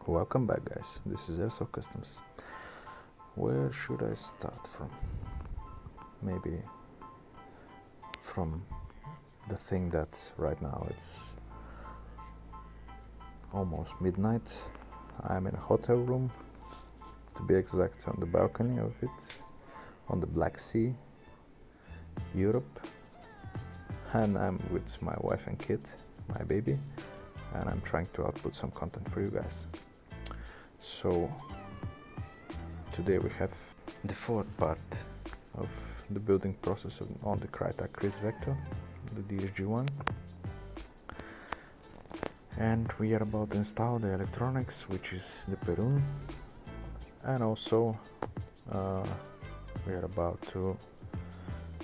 Welcome back, guys. This is Airsoft Customs. Where should I start from? Maybe from the thing that right now it's almost midnight. I'm in a hotel room, to be exact, on the balcony of it, on the Black Sea, Europe, and I'm with my wife and kid, my baby, and I'm trying to output some content for you guys. So today we have the fourth part of the building process on the Krytac Kriss Vector, the DSG one, and we are about to install the electronics, which is the Perun, and also we are about to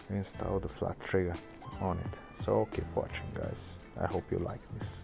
install the flat trigger on it. So keep watching, guys. I hope you like this.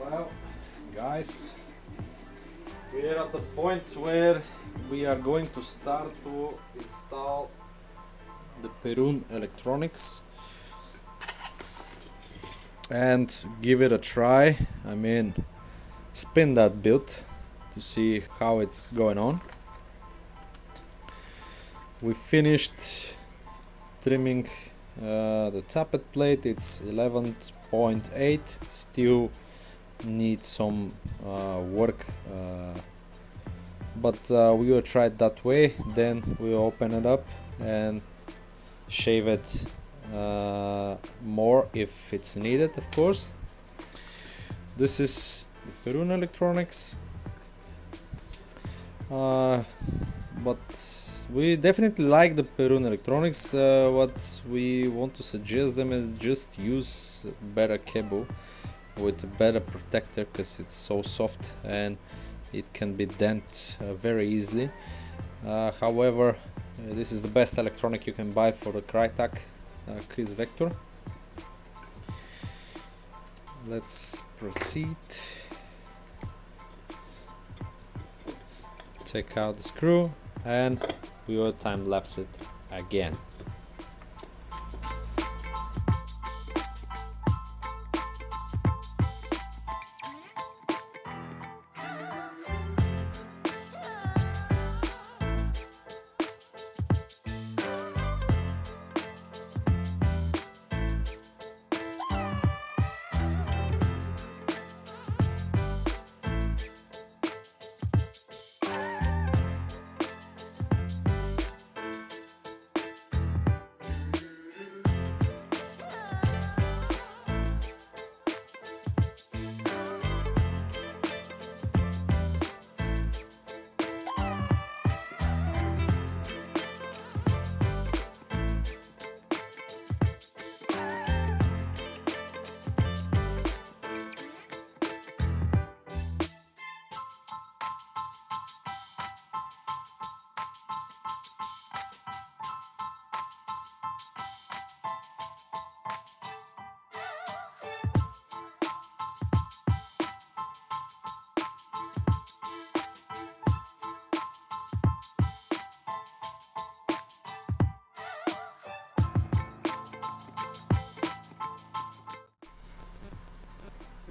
Well, guys, we are at the point where we are going to start to install the Perun electronics and give it a try. I mean, spin that build to see how it's going on. We finished trimming the tappet plate. It's 11.8, still need some work, but we will try it that way. Then we'll open it up and shave it more if it's needed, of course. This is the Perun electronics, but we definitely like the Perun electronics. What we want to suggest them is just use better cable with a better protector, because it's so soft and it can be dent very easily. However, this is the best electronic you can buy for the Krytac Kriss Vector. Let's proceed. Take out the screw and we will time lapse it again.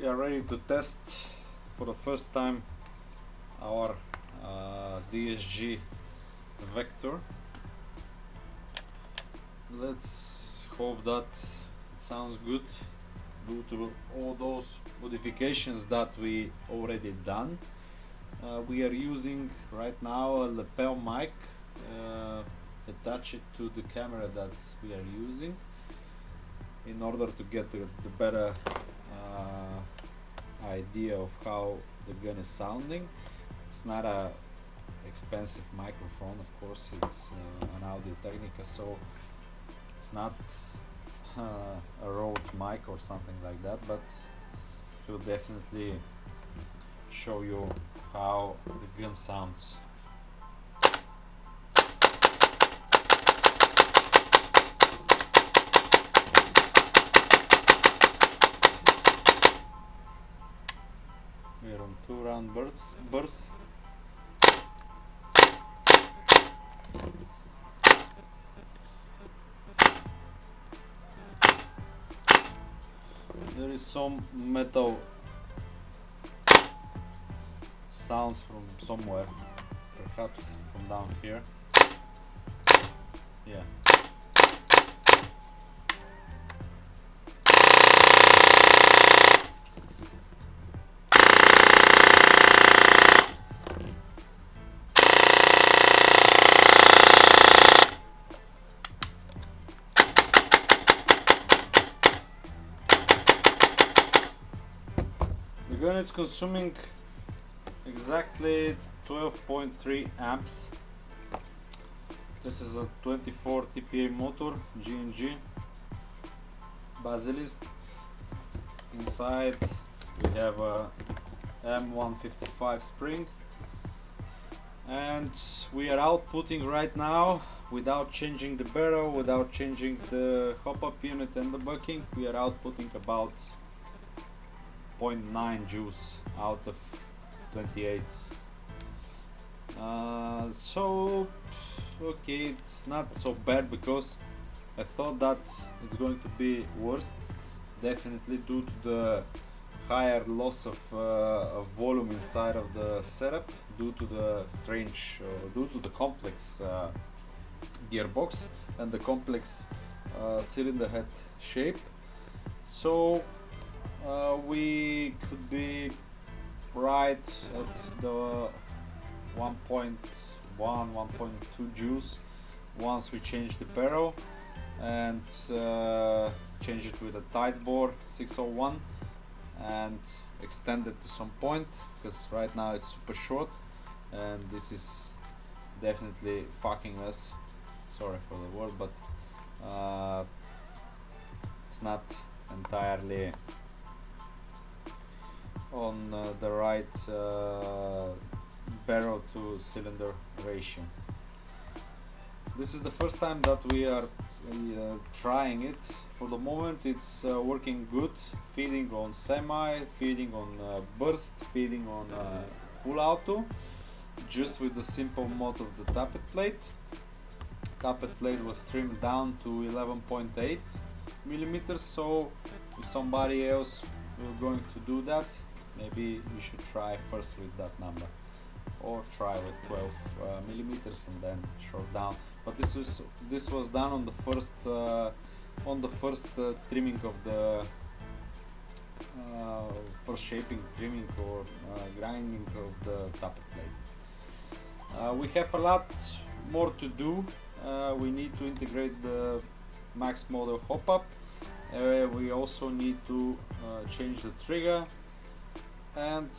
We are ready to test for the first time our DSG vector. Let's hope that it sounds good due to all those modifications that we already done. We are using right now a lapel mic, attach it to the camera that we are using in order to get the better idea of how the gun is sounding. It's not a expensive microphone, of course, it's an Audio Technica, so it's not a Rode mic or something like that, but it will definitely show you how the gun sounds. We're on 2-round bursts. There is some metal sounds from somewhere, perhaps from down here. Yeah. The gun is consuming exactly 12.3 amps. This is a 24 TPA motor, G&G Basilisk. Inside we have a M155 spring, and we are outputting right now, without changing the barrel, without changing the hop-up unit and the bucking, we are outputting about 0.9 juice out of 28s. So okay, it's not so bad, because I thought that it's going to be worse, definitely due to the higher loss of volume inside of the setup, due to the due to the complex gearbox and the complex cylinder head shape. So we could be right at the 1.1, 1.2 juice once we change the barrel and change it with a tight bore 601 and extend it to some point, because right now it's super short and this is definitely fucking us, sorry for the word, but it's not entirely on the right barrel to cylinder ratio. This is the first time that we are trying it. For the moment it's working good, feeding on semi, feeding on burst, feeding on full auto, just with the simple mod of the tappet plate. Tappet plate was trimmed down to 11.8 millimeters, so if somebody else is going to do that, maybe we should try first with that number, or try with 12 millimeters and then short down. But this was done on the first trimming of the first shaping, trimming or grinding of the tappet plate. We have a lot more to do. We need to integrate the max model hop up. We also need to change the trigger, and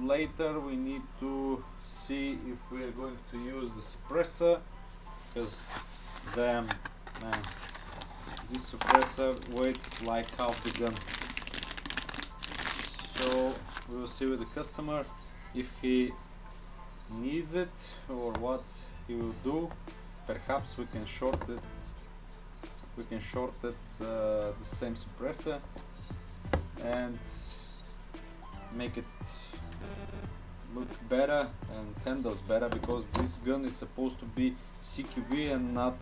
later we need to see if we are going to use the suppressor, because damn man, this suppressor weighs like half the gun. So we will see with the customer if he needs it or what he will do. Perhaps we can short it. We can short it the same suppressor and make it look better and handles better, because this gun is supposed to be CQB and not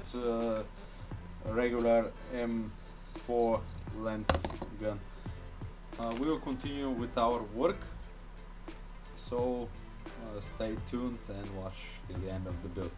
regular 4 length gun. We will continue with our work, so stay tuned and watch till the end of the build.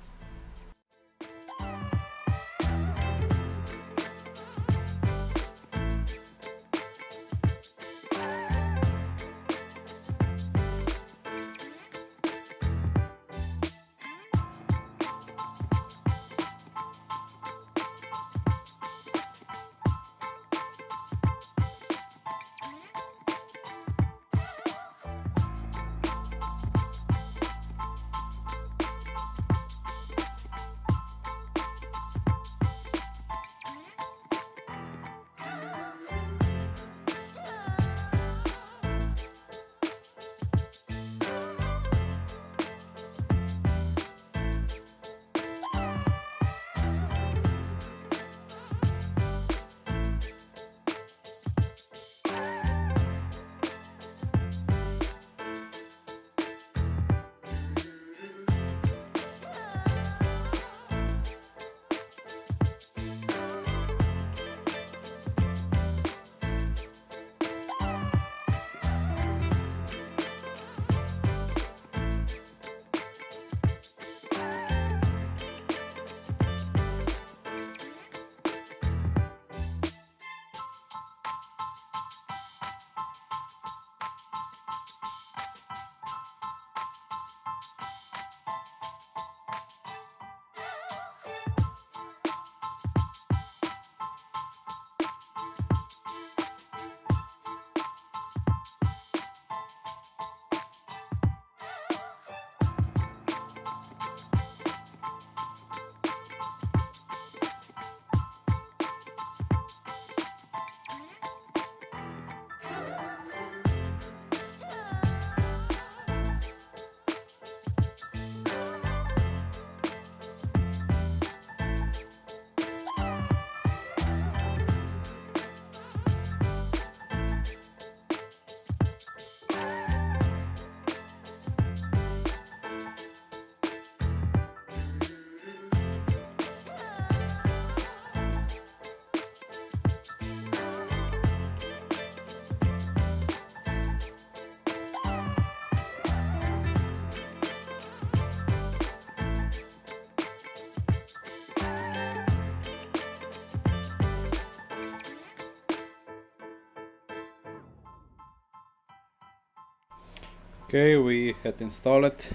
Okay, we had installed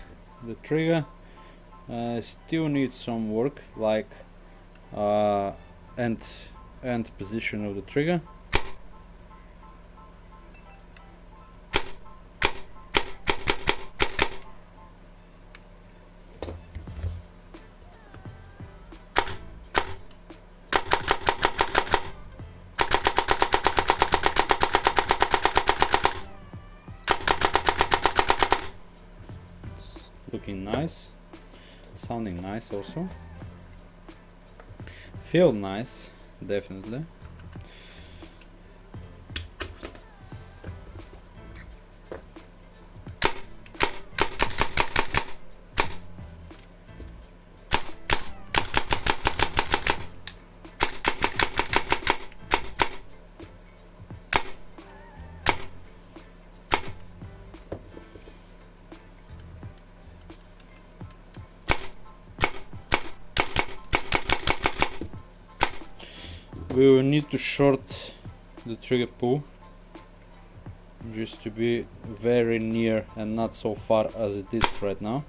the trigger. Still needs some work, like end position of the trigger. Looking nice, sounding nice also, feel nice, definitely. We will need to short the trigger pull just to be very near and not so far as it is right now.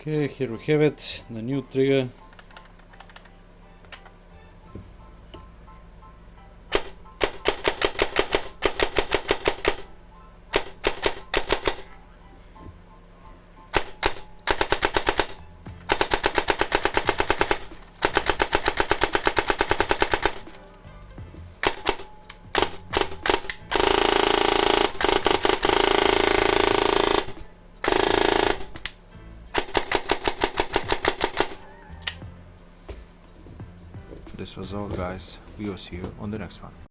Okay, here we have it, the new trigger. This was all, guys. We will see you on the next one.